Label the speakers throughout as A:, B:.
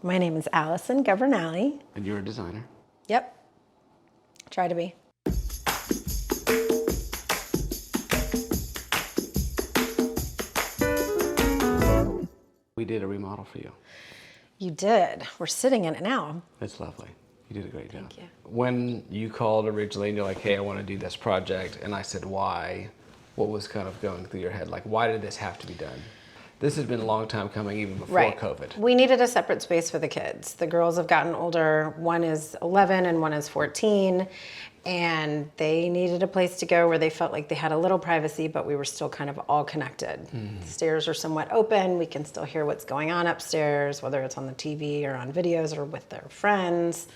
A: My name is Allison Governale.
B: And you're a designer.
A: Yep. Try to be.
B: We did a remodel for you.
A: You did. We're sitting in it now.
B: It's lovely. You did a great job.
A: Thank you.
B: When you called originally and you're like, hey, I want to do this project, and I said, why? What was kind of going through your head? Like, why did this have to be done? This has been a long time coming, even before COVID.
A: We needed a separate space for the kids. The girls have gotten older. One is 11 and one is 14. And they needed a place to go where they felt like they had a little privacy, but we were still kind of all connected. The stairs are somewhat open. We can still hear what's going on upstairs, whether it's on the TV or on videos or with their friends.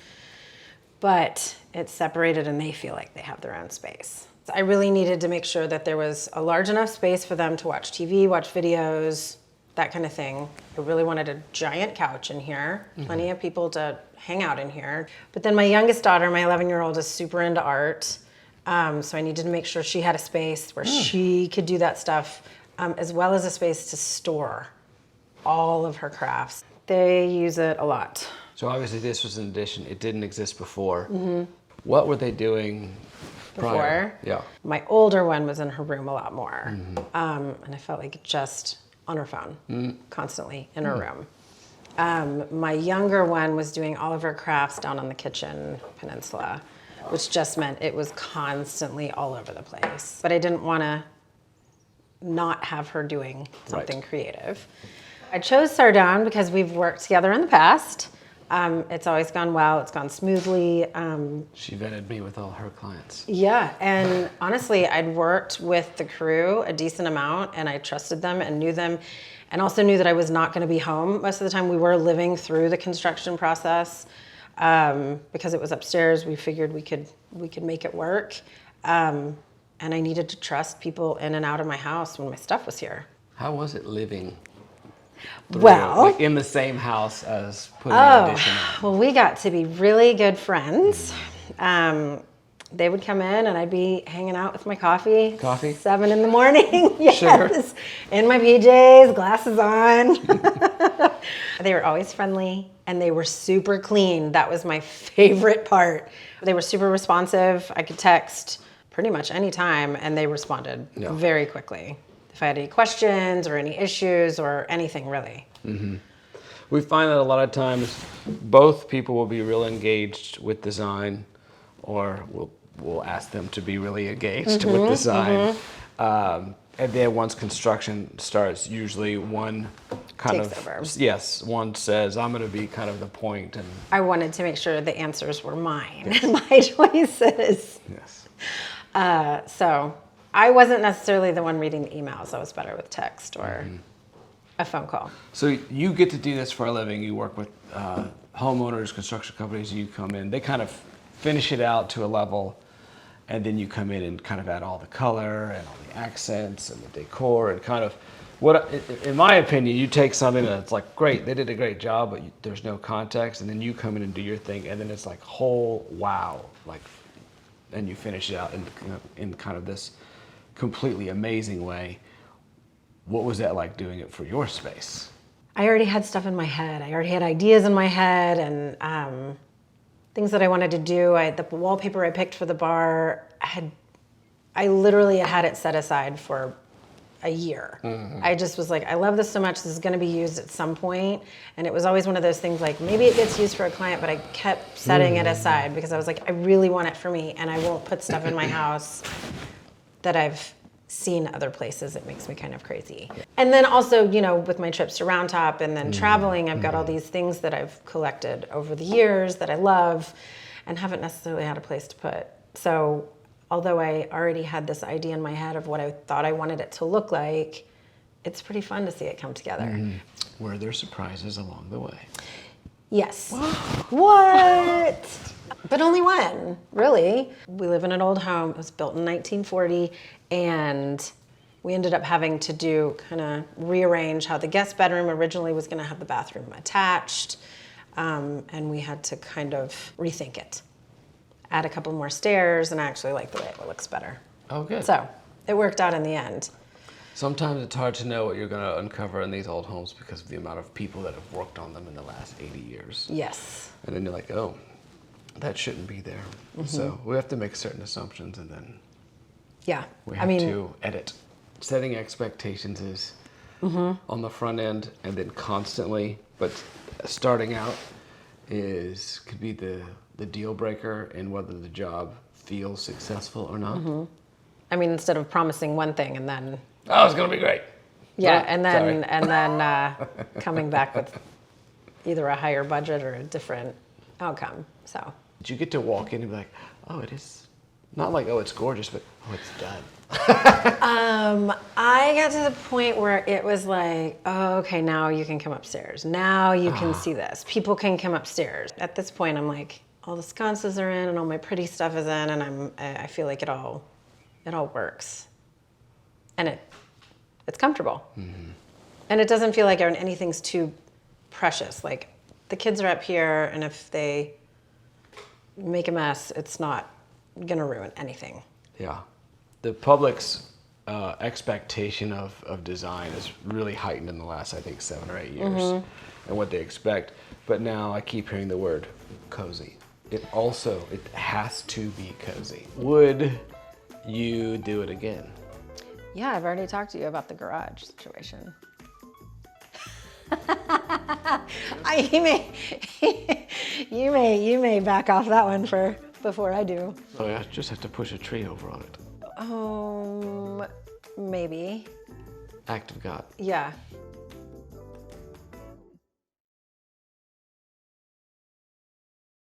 A: But it's separated and they feel like they have their own space. I really needed to make sure that there was a large enough space for them to watch TV, watch videos, that kind of thing. I really wanted a giant couch in here, plenty of people to hang out in here. But then my youngest daughter, my 11-year-old, is super into art. So I needed to make sure she had a space where she could do that stuff, as well as a space to store all of her crafts. They use it a lot.
B: So obviously this was an addition. It didn't exist before. What were they doing prior?
A: Before? Yeah. My older one was in her room a lot more. And I felt like just on her phone, constantly in her room. My younger one was doing all of her crafts down on the kitchen peninsula, which just meant it was constantly all over the place. But I didn't want to not have her doing something creative. I chose Sardone because we've worked together in the past. It's always gone well. It's gone smoothly.
B: She vetted me with all her clients.
A: Yeah, and honestly, I'd worked with the crew a decent amount, and I trusted them and knew them, and also knew that I was not going to be home most of the time. We were living through the construction process because it was upstairs. We figured we could make it work, and I needed to trust people in and out of my house when my stuff was here.
B: How was it living?
A: Well,
B: like in the same house as putting an addition on?
A: Well, we got to be really good friends. They would come in and I'd be hanging out with my coffee. 7 in the morning. Yes.
B: Sure.
A: In my PJs, glasses on. They were always friendly and they were super clean. That was my favorite part. They were super responsive. I could text pretty much any time and they responded very quickly. If I had any questions or any issues or anything really.
B: We find that a lot of times both people will be real engaged with design, or we'll ask them to be really engaged with design. And then once construction starts, usually one kind
A: Takes over.
B: Yes, one says, I'm going to be kind of the point. And
A: I wanted to make sure the answers were mine and my choices.
B: yes.
A: So I wasn't necessarily the one reading the emails. I was better with text or a phone call.
B: So you get to do this for a living. You work with homeowners, construction companies. You come in, they kind of finish it out to a level, and then you come in and kind of add all the color and all the accents and the decor and kind of what, in my opinion, you take something that's like, great, they did a great job, but there's no context, and then you come in and do your thing, and then it's like whole wow, like, and you finish it out in kind of this completely amazing way. What was that like doing it for your space?
A: I already had stuff in my head. I already had ideas in my head and things that I wanted to do. The wallpaper I picked for the bar, I literally had it set aside for a year. I just was like, I love this so much. This is going to be used at some point. And it was always one of those things like, maybe it gets used for a client, but I kept setting it aside because I was like, I really want it for me, and I won't put stuff in my house that I've seen other places. It makes me kind of crazy. And then also, you know, with my trips to Round Top and then traveling, I've got all these things that I've collected over the years that I love and haven't necessarily had a place to put. So although I already had this idea in my head of what I thought I wanted it to look like, it's pretty fun to see it come together.
B: Were there surprises along the way?
A: Yes. What? But only one, really. We live in an old home. It was built in 1940, and we ended up having to do kind of rearrange how the guest bedroom originally was going to have the bathroom attached, and we had to kind of rethink it. Add a couple more stairs, and I actually like the way it looks better.
B: Oh, good.
A: So it worked out in the end.
B: Sometimes it's hard to know what you're going to uncover in these old homes because of the amount of people that have worked on them in the last 80 years.
A: Yes.
B: And then you're like, oh, that shouldn't be there. So we have to make certain assumptions, and then
A: Yeah.
B: we have to edit. Setting expectations is on the front end, and then constantly, but starting out could be the deal breaker in whether the job feels successful or not.
A: I mean, instead of promising one thing and then,
B: Oh, it's going to be great.
A: yeah,
B: Oh,
A: and then coming back with either a higher budget or a different outcome. So,
B: Did you get to walk in and be like, oh, it is, not like, oh, it's gorgeous, but, oh, it's done.
A: I got to the point where it was like, oh, okay, now you can come upstairs. Now you can see this. People can come upstairs. At this point, I'm like, all the sconces are in and all my pretty stuff is in, and I feel like it all works, and it's comfortable, and it doesn't feel like anything's too precious. Like the kids are up here, and if they make a mess, it's not gonna ruin anything.
B: Yeah. The public's expectation of design is really heightened in the last, I think, 7 or 8 years, and what they expect. But now I keep hearing the word cozy. It has to be cozy. Would you do it again?
A: Yeah, I've already talked to you about the garage situation. You may back off that one before I do.
B: Oh, yeah, just have to push a tree over on it.
A: Maybe.
B: Act of God.
A: Yeah.